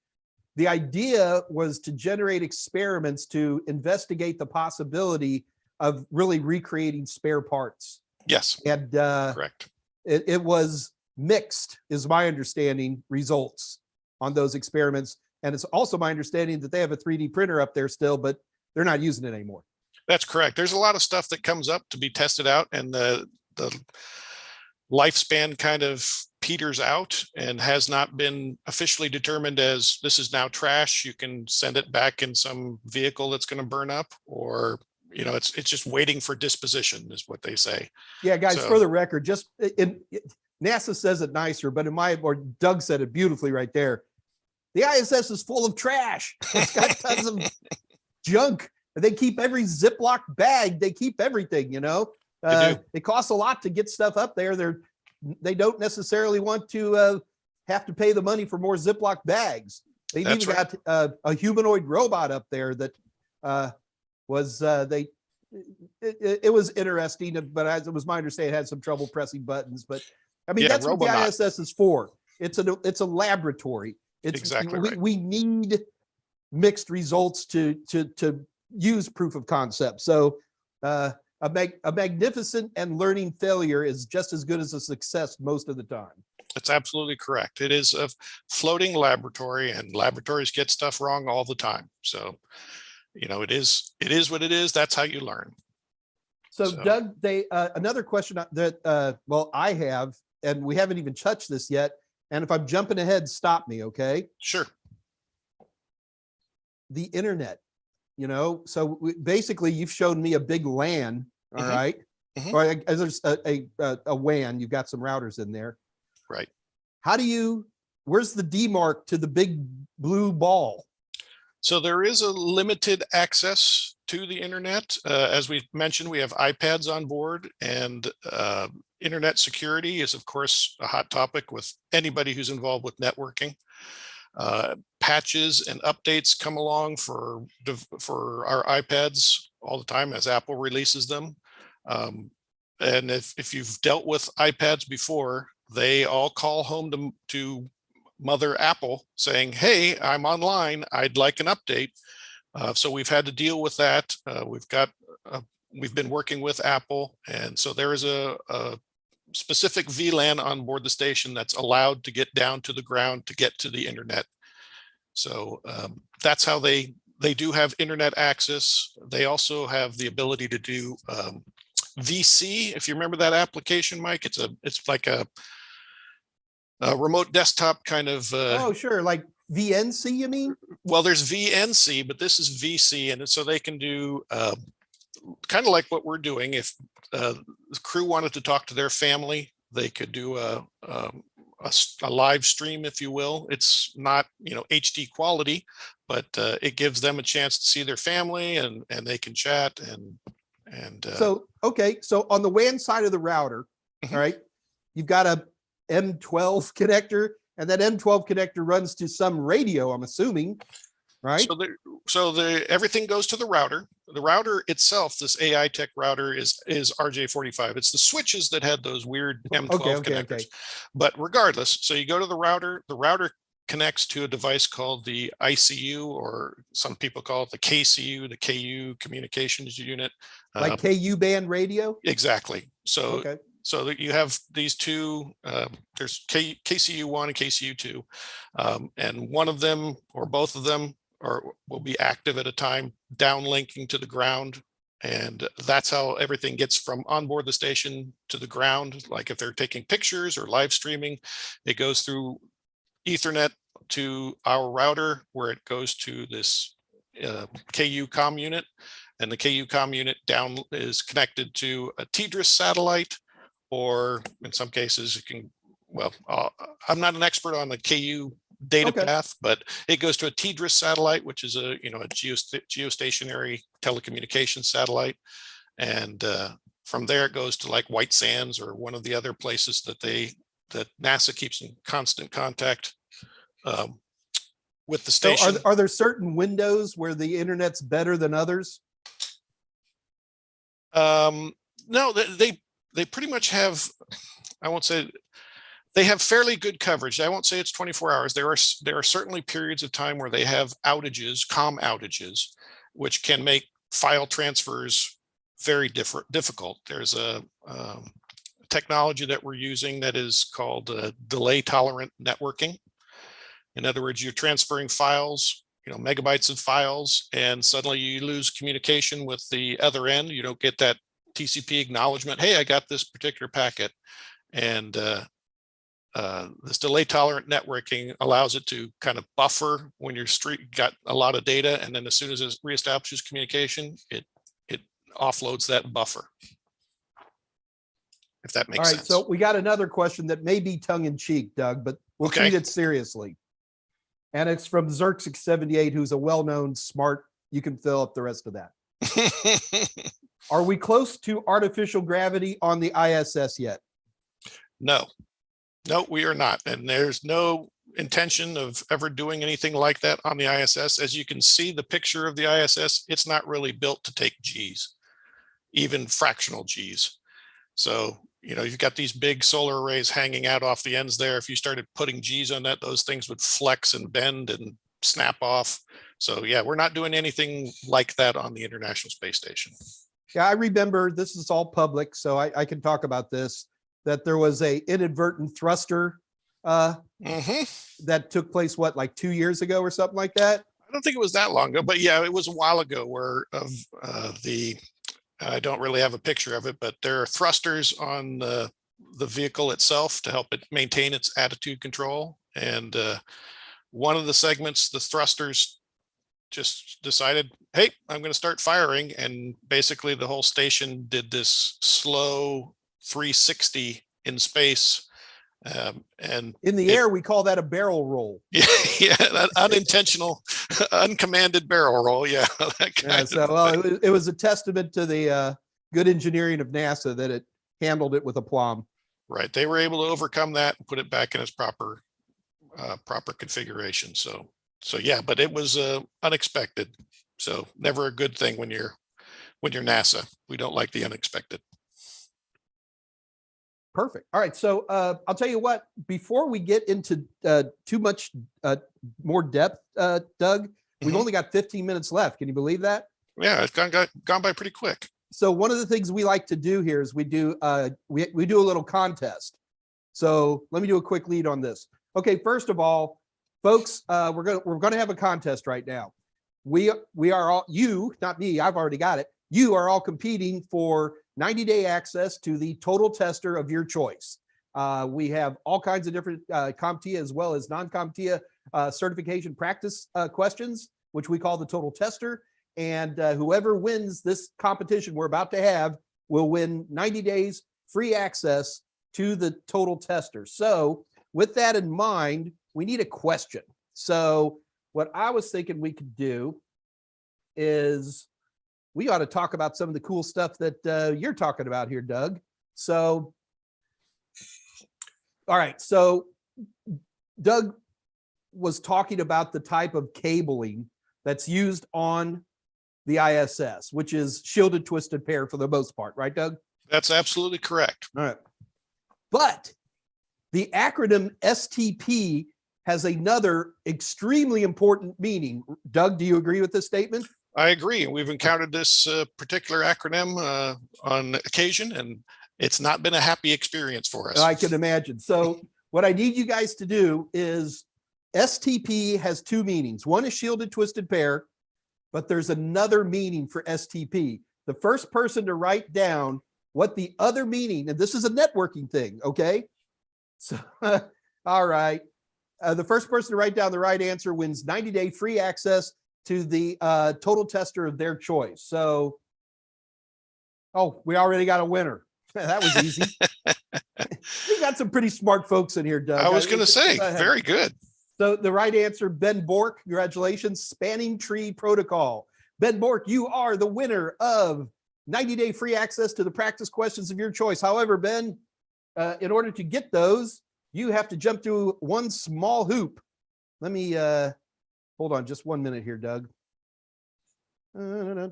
The idea was to generate experiments to investigate the possibility of really recreating spare parts. yes, And correct. it was mixed, is my understanding, results on those experiments. And it's also my understanding that they have a 3D printer up there still, but they're not using it anymore. That's correct. There's a lot of stuff that comes up to be tested out, and the lifespan kind of peters out and has not been officially determined as this is now trash. You can send it back in some vehicle that's going to burn up, or it's just waiting for disposition, is what they say. Yeah, guys, So- for the record, NASA says it nicer, but or Doug said it beautifully right there. The ISS is full of trash. It's got tons of junk. They keep every Ziploc bag. They keep everything, They do. It costs a lot to get stuff up there. They don't necessarily want to have to pay the money for more Ziploc bags. They've That's even right. got a humanoid robot up there that was it was interesting, but as it was my understanding, it had some trouble pressing buttons. But I mean, Yeah, that's what the Robonaut. ISS is for. It's a laboratory. We need Exactly right. we need. mixed results to use proof of concept. So a magnificent and learning failure is just as good as a success most of the time. That's absolutely correct. It is a floating laboratory, and laboratories get stuff wrong all the time. So, you know, it is what it is. That's how you learn. So Doug, another question that, well, I have, and we haven't even touched this yet. And if I'm jumping ahead, stop me, okay? Sure. The internet, you know, so basically you've shown me a big LAN, all right? Or as there's a WAN, you've got some routers in there. Right. Where's the demarc to the big blue ball? So there is a limited access to the internet. As we mentioned, we have iPads on board, and internet security is, of course, a hot topic with anybody who's involved with networking. Patches and updates come along for our iPads all the time as Apple releases them. And if you've dealt with iPads before, they all call home to Mother Apple saying, hey, I'm online, I'd like an update. So we've had to deal with that. We've been working with Apple, and so there is a specific VLAN on board the station that's allowed to get down to the ground to get to the internet. So that's how they do have internet access. They also have the ability to do VC. If you remember that application, Mike, it's like a remote desktop kind of. Oh, sure, like VNC, you mean? Well, there's VNC, but this is VC, and so they can do kind of like what we're doing. If the crew wanted to talk to their family, they could do a live stream, if you will. It's not, you know, HD quality, but it gives them a chance to see their family, and they can chat and. So okay, so on the WAN side of the router, all right, you've got a M12 connector, and that M12 connector runs to some radio, I'm assuming, right? So everything goes to the router. The router itself, this AI Tech router, is RJ45. It's the switches that had those weird M12 connectors. But regardless, so you go to the router connects to a device called the ICU, or some people call it the KCU, the KU communications unit. Like KU band radio? Exactly. So so that you have these two, there's KCU1 and KCU2, and one of them or both of them will be active at a time, downlinking to the ground. And that's how everything gets from onboard the station to the ground. Like if they're taking pictures or live streaming, it goes through Ethernet to our router, where it goes to this KU comm unit. And the KU comm unit down is connected to a TDRS satellite, or in some cases it can, well, I'm not an expert on the KU data path, but it goes to a TDRS satellite, which is a geostationary telecommunications satellite. And from there it goes to like White Sands or one of the other places that NASA keeps in constant contact with the station. So are there certain windows where the internet's better than others? No, they pretty much have, I won't say, they have fairly good coverage. I won't say it's 24 hours. There are certainly periods of time where they have outages, comm outages, which can make file transfers very difficult. There's a technology that we're using that is called delay tolerant networking. In other words, you're transferring files, megabytes of files, and suddenly you lose communication with the other end. You don't get that TCP acknowledgement. Hey, I got this particular packet. And this delay tolerant networking allows it to kind of buffer when your street got a lot of data. And then as soon as it reestablishes communication, it offloads that buffer. If that makes sense. All right, so we got another question that may be tongue in cheek, Doug, but we'll treat it seriously. And it's from Xerxes78, who's a well-known smart. You can fill up the rest of that. Are we close to artificial gravity on the ISS yet? No, we are not. And there's no intention of ever doing anything like that on the ISS. As you can see, the picture of the ISS, it's not really built to take Gs, even fractional Gs. So, you've got these big solar arrays hanging out off the ends there. If you started putting Gs on that, those things would flex and bend and snap off. So yeah, we're not doing anything like that on the International Space Station. Yeah, I remember, this is all public, so I can talk about this, that there was a inadvertent thruster that took place, what, like 2 years ago or something like that? I don't think it was that long ago, but yeah, it was a while ago where I don't really have a picture of it, but there are thrusters on the vehicle itself to help it maintain its attitude control. And one of the segments, the thrusters just decided, hey, I'm going to start firing. And basically the whole station did this slow 360 in space. And in the air, we call that a barrel roll. Yeah, that unintentional, uncommanded barrel roll. Yeah. It was a testament to the good engineering of NASA that it handled it with aplomb. Right. They were able to overcome that and put it back in its proper configuration. So yeah, but it was unexpected. So never a good thing when you're NASA. We don't like the unexpected. Perfect. All right. So I'll tell you what, before we get into too much more depth, Doug, we've only got 15 minutes left. Can you believe that? Yeah, it's gone by pretty quick. So one of the things we like to do here is we do a little contest. So let me do a quick lead on this. Okay, first of all, folks, we're gonna have a contest right now. We are all, you, not me, I've already got it. You are all competing for 90-day access to the TotalTester of your choice. We have all kinds of different CompTIA as well as non-CompTIA certification practice questions, which we call the TotalTester. And whoever wins this competition we're about to have will win 90 days free access to the TotalTester. So with that in mind, we need a question. So what I was thinking we could do is we ought to talk about some of the cool stuff that you're talking about here, Doug. So, all right. So Doug was talking about the type of cabling that's used on the ISS, which is shielded twisted pair for the most part, right, Doug? That's absolutely correct. All right. But the acronym STP has another extremely important meaning. Doug, do you agree with this statement? I agree. We've encountered this particular acronym on occasion, and it's not been a happy experience for us. I can imagine. So what I need you guys to do is STP has two meanings. One is shielded twisted pair, but there's another meaning for STP. The first person to write down what the other meaning, and this is a networking thing, okay? So, all right. The first person to write down the right answer wins 90-day free access to the TotalTester of their choice. So, oh, we already got a winner. That was easy. We got some pretty smart folks in here, Doug. I was going to say, very good. So the right answer, Ben Bork, congratulations, Spanning Tree Protocol. Ben Bork, you are the winner of 90-day free access to the practice questions of your choice. However, Ben, in order to get those, you have to jump through one small hoop. Let me hold on just 1 minute here, Doug. There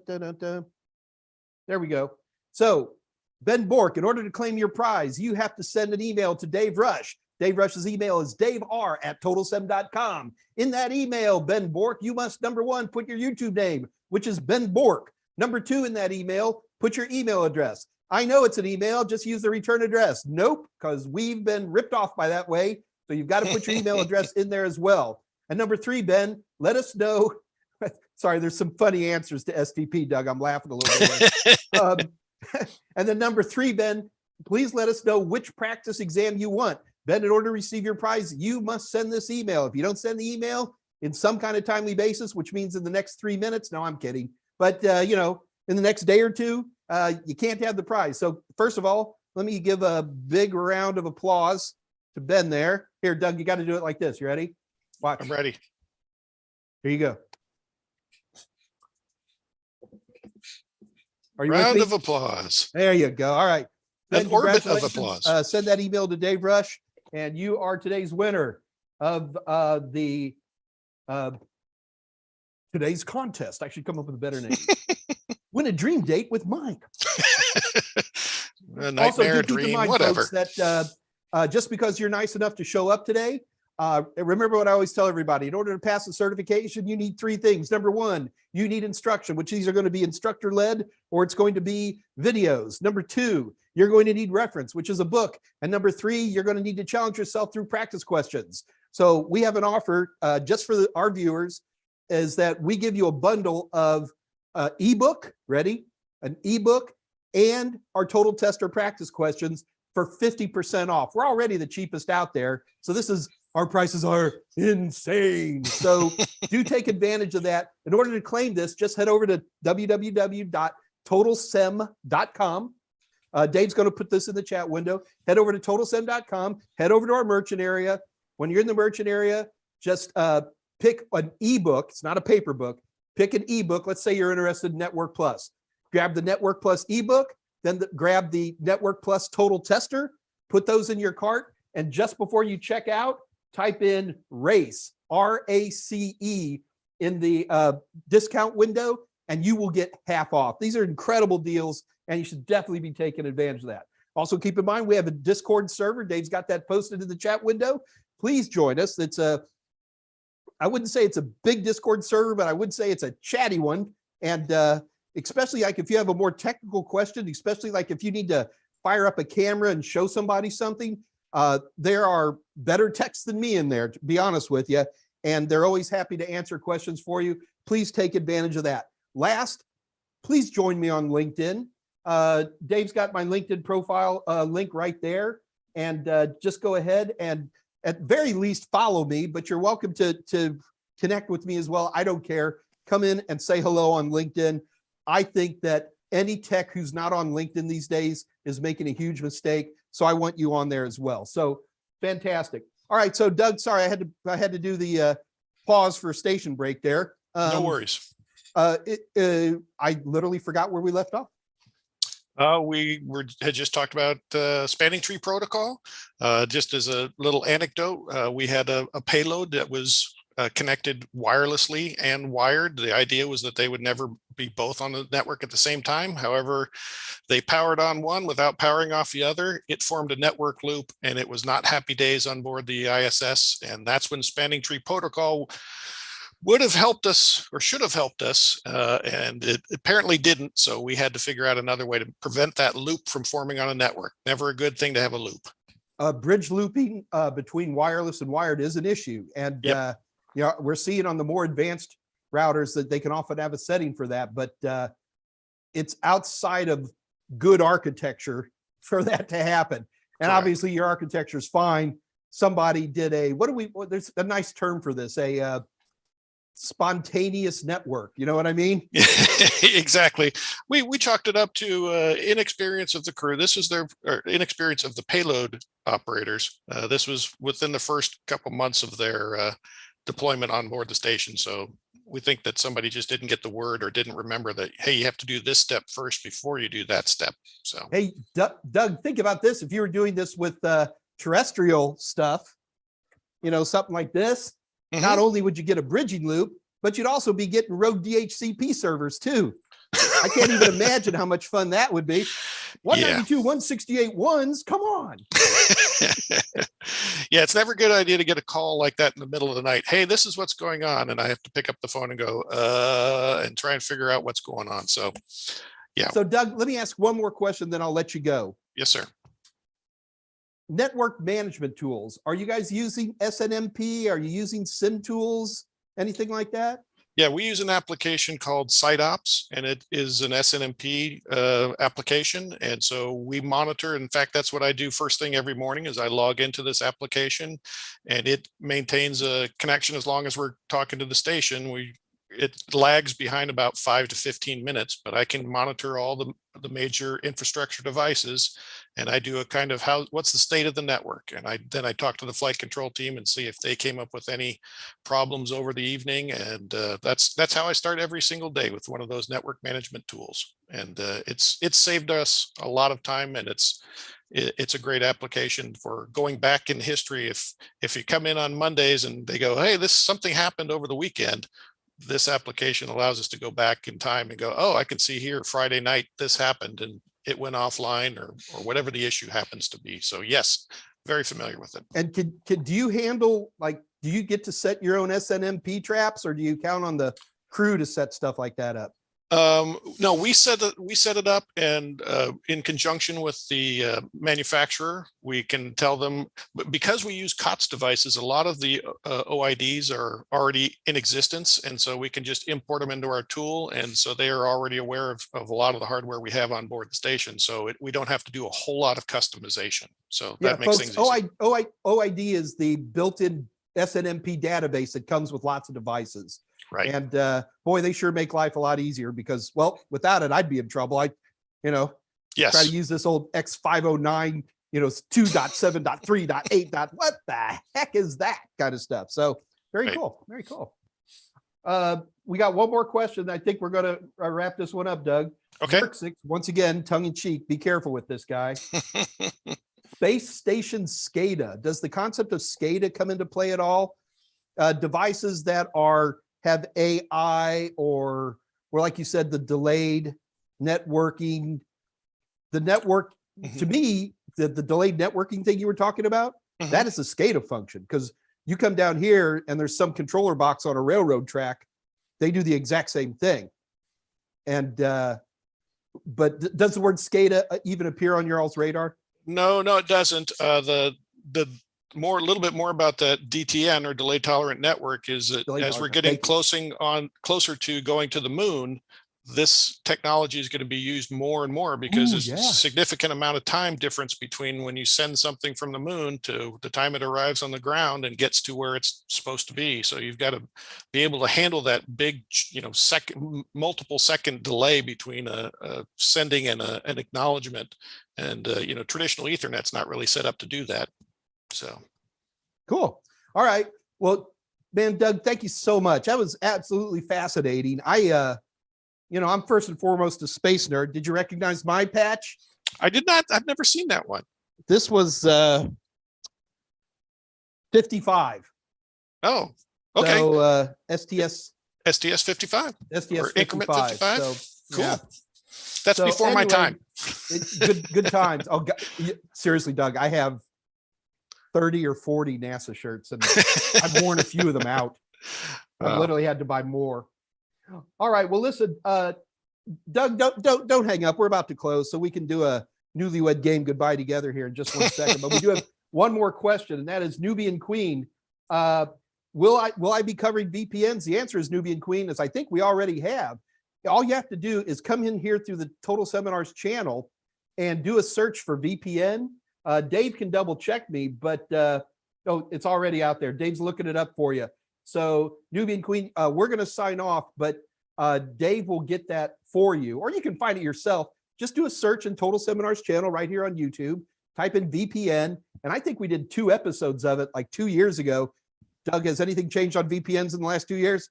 we go. So Ben Bork, in order to claim your prize, you have to send an email to Dave Rush. Dave Rush's email is daver@totalsem.com. In that email, Ben Bork, you must, number one, put your YouTube name, which is Ben Bork. Number two, in that email, put your email address. I know it's an email, just use the return address. Nope, because we've been ripped off by that way. So you've got to put your email address in there as well. And number three, Ben, let us know. Sorry, there's some funny answers to STP, Doug. I'm laughing a little bit. And then number three, Ben, please let us know which practice exam you want. Ben, in order to receive your prize, you must send this email. If you don't send the email in some kind of timely basis, which means in the next 3 minutes, no, I'm kidding. But, you know, in the next day or two, you can't have the prize. So first of all, let me give a big round of applause to Ben there. Here, Doug, you got to do it like this. You ready? Watch. I'm ready. Here you go. Are you round of applause? There you go. All right. An orbit of applause. Send that email to Dave Rush, and you are today's winner of today's contest. I should come up with a better name. Win a dream date with Mike. A nightmare, also, dream, mind, whatever. folks, that just because you're nice enough to show up today, Remember what I always tell everybody, in order to pass the certification, you need 3 things. Number 1, you need instruction, which these are going to be instructor led, or it's going to be videos. Number 2, you're going to need reference, which is a book. And number 3, you're going to need to challenge yourself through practice questions. So we have an offer just for our viewers, is that we give you a bundle of ebook, ready? An ebook and our TotalTester practice questions for 50% off. We're already the cheapest out there. So our prices are insane. So do take advantage of that. In order to claim this, just head over to www.totalsem.com. Dave's going to put this in the chat window. Head over to totalsem.com, head over to our merchant area. When you're in the merchant area, just pick an ebook. It's not a paper book. Pick an ebook. Let's say you're interested in Network Plus. Grab the Network Plus ebook, then grab the Network Plus TotalTester, put those in your cart, and just before you check out, type in RACE, R-A-C-E, in the discount window, and you will get half off. These are incredible deals, and you should definitely be taking advantage of that. Also, keep in mind, we have a Discord server. Dave's got that posted in the chat window. Please join us. I wouldn't say it's a big Discord server, but I would say it's a chatty one. And especially like if you have a more technical question, especially like if you need to fire up a camera and show somebody something, there are better techs than me in there, to be honest with you. And they're always happy to answer questions for you. Please take advantage of that. Last, please join me on LinkedIn. Dave's got my LinkedIn profile link right there. And just go ahead and at very least follow me, but you're welcome to connect with me as well. I don't care. Come in and say hello on LinkedIn. I think that any tech who's not on LinkedIn these days is making a huge mistake. So I want you on there as well. So fantastic. All right. So Doug, sorry, I had to do the pause for station break there. No worries. I literally forgot where we left off. We had just talked about spanning tree protocol. Just as a little anecdote, we had a payload that was connected wirelessly and wired. The idea was that they would never be both on the network at the same time. However, they powered on one without powering off the other. It formed a network loop, and it was not happy days on board the ISS. And that's when spanning tree protocol would have helped us, or should have helped us, and it apparently didn't. So we had to figure out another way to prevent that loop from forming on a network. Never a good thing to have a loop. Bridge looping between wireless and wired is an issue. And Yep. we're seeing on the more advanced routers that they can often have a setting for that, but it's outside of good architecture for that to happen. And Correct. obviously your architecture is fine. Somebody did there's a nice term for this, a spontaneous network. You know what I mean? Exactly. We chalked it up to inexperience of the crew. This is their inexperience of the payload operators. This was within the first couple months of their deployment on board the station. So we think that somebody just didn't get the word or didn't remember that, hey, you have to do this step first before you do that step. So, hey, Doug, think about this. If you were doing this with terrestrial stuff, something like this, not only would you get a bridging loop, but you'd also be getting rogue DHCP servers too. I can't even imagine how much fun that would be. 192, 168 ones, come on. Yeah, it's never a good idea to get a call like that in the middle of the night. Hey, this is what's going on. And I have to pick up the phone and go, and try and figure out what's going on. So, yeah. So Doug, let me ask one more question, then I'll let you go. Yes, sir. Network management tools. Are you guys using SNMP? Are you using SIM tools? Anything like that? Yeah, we use an application called SiteOps, and it is an SNMP application. And so we monitor. In fact, that's what I do first thing every morning is I log into this application, and it maintains a connection as long as we're talking to the station. It lags behind about 5 to 15 minutes, but I can monitor all the major infrastructure devices, and I do a kind of what's the state of the network. And then I talk to the flight control team and see if they came up with any problems over the evening. And that's how I start every single day, with one of those network management tools. And it's saved us a lot of time, and it's a great application for going back in history. If you come in on Mondays and they go, hey, something happened over the weekend, this application allows us to go back in time and go, oh, I can see here Friday night this happened and it went offline, or whatever the issue happens to be. So yes, very familiar with it. And do you handle, like, do you get to set your own SNMP traps, or do you count on the crew to set stuff like that up? No, we set it up, and in conjunction with the manufacturer, we can tell them, but because we use COTS devices, a lot of the OIDs are already in existence, and so we can just import them into our tool, and so they are already aware of a lot of the hardware we have on board the station, so we don't have to do a whole lot of customization. So that makes things easy. OID is the built-in SNMP database that comes with lots of devices. Right. And boy, they sure make life a lot easier, because, well, without it, I'd be in trouble. Yes. Try to use this old X509, 2.7.3.8. What the heck is that kind of stuff? So very Right. cool. Very cool. We got one more question. I think we're going to wrap this one up, Doug. Okay. Once again, tongue in cheek. Be careful with this guy. Space station SCADA. Does the concept of SCADA come into play at all? Devices that have AI, or like you said, the delayed networking, the network, to me, the delayed networking thing you were talking about, that is a SCADA function, because you come down here and there's some controller box on a railroad track. They do the exact same thing. And, but does the word SCADA even appear on your all's radar? No, it doesn't. A little bit more about that DTN, or delay tolerant network, is that as we're getting closer to going to the moon, this technology is going to be used more and more, because there's a significant amount of time difference between when you send something from the moon to the time it arrives on the ground and gets to where it's supposed to be. So you've got to be able to handle that big, multiple second delay between a sending and an acknowledgement. And, traditional Ethernet's not really set up to do that. So cool. All right. Well, man, Doug, thank you so much. That was absolutely fascinating. I'm first and foremost a space nerd. Did you recognize my patch? I did not. I've never seen that one. This was 55. Oh, okay. So STS 55. STS increment 55. So, cool. Yeah. That's before my time. Good times. Oh, God, seriously, Doug, I have 30 or 40 NASA shirts, and I've worn a few of them out. I've literally had to buy more. All right. Well, listen, Doug, don't hang up. We're about to close, so we can do a newlywed game goodbye together here in just 1 second. But we do have one more question, and that is Nubian Queen. Will I be covering VPNs? The answer is Nubian Queen, as I think we already have. All you have to do is come in here through the Total Seminars channel and do a search for VPN. Dave can double check me, but it's already out there. Dave's looking it up for you. So Nubian Queen, we're going to sign off, but Dave will get that for you, or you can find it yourself. Just do a search in Total Seminars channel right here on YouTube, type in VPN. And I think we did 2 episodes of it like 2 years ago. Doug, has anything changed on VPNs in the last 2 years?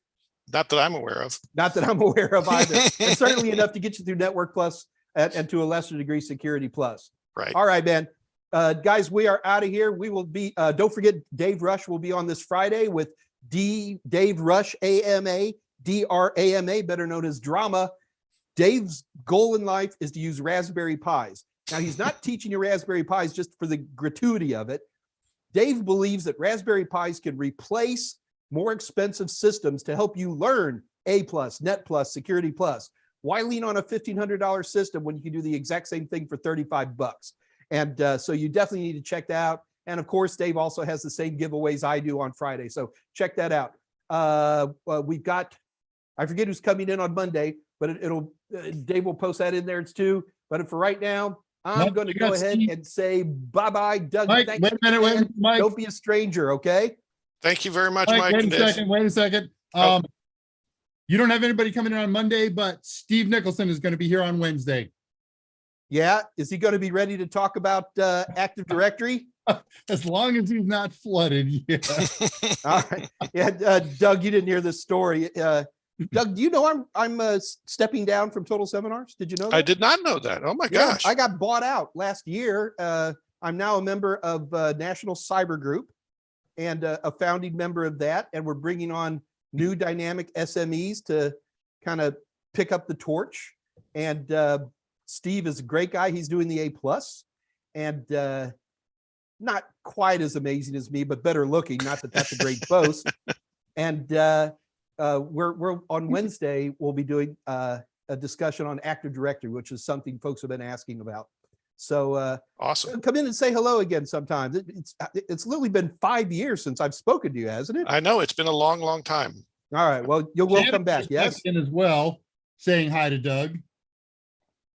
Not that I'm aware of. Not that I'm aware of either. And certainly enough to get you through Network Plus and to a lesser degree Security Plus. Right. All right, man. Guys, we are out of here. We will be, don't forget, Dave Rush will be on this Friday with Dave Rush AMA, DRAMA, better known as Drama. Dave's goal in life is to use Raspberry Pis. Now, he's not teaching you Raspberry Pis just for the gratuity of it. Dave believes that Raspberry Pis can replace more expensive systems to help you learn A+, Net+, Security+. Why lean on a $1,500 system when you can do the exact same thing for $35? And so you definitely need to check that out. And of course, Dave also has the same giveaways I do on Friday. So check that out. We've got, I forget who's coming in on Monday, but Dave will post that in there too. But for right now, I'm going to go ahead and say bye-bye, Doug. Mike, wait a minute, Mike. Don't be a stranger, okay? Thank you very much, Mike. Wait a second. You don't have anybody coming in on Monday, but Steve Nicholson is going to be here on Wednesday. Yeah. Is he going to be ready to talk about Active Directory? As long as he's not flooded. Yeah. All right. Yeah, Doug, you didn't hear this story. Doug, do you know I'm stepping down from Total Seminars? Did you know that? I did not know that. Oh my gosh. I got bought out last year. I'm now a member of National Cyber Group and a founding member of that. And we're bringing on new dynamic SMEs to kind of pick up the torch. And Steve is a great guy. He's doing the A+. And not quite as amazing as me, but better looking. Not that that's a great boast. And we're on Wednesday, we'll be doing a discussion on Active Directory, which is something folks have been asking about. So Awesome. come in and say hello again sometime. It's literally been 5 years since I've spoken to you, hasn't it? I know it's been a long, long time. All right. Well, you'll welcome back. just Yes. checked in as well, saying hi to Doug.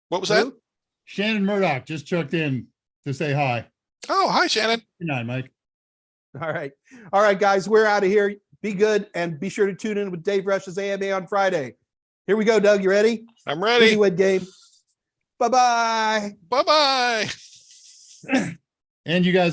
What was that? Who? Shannon Murdoch just checked in to say hi. Oh, hi, Shannon. Good night, Mike. All right. All right, guys, we're out of here. Be good and be sure to tune in with Dave Rush's AMA on Friday. Here we go, Doug. You ready? I'm ready. Win game. Bye-bye. Bye-bye. And you guys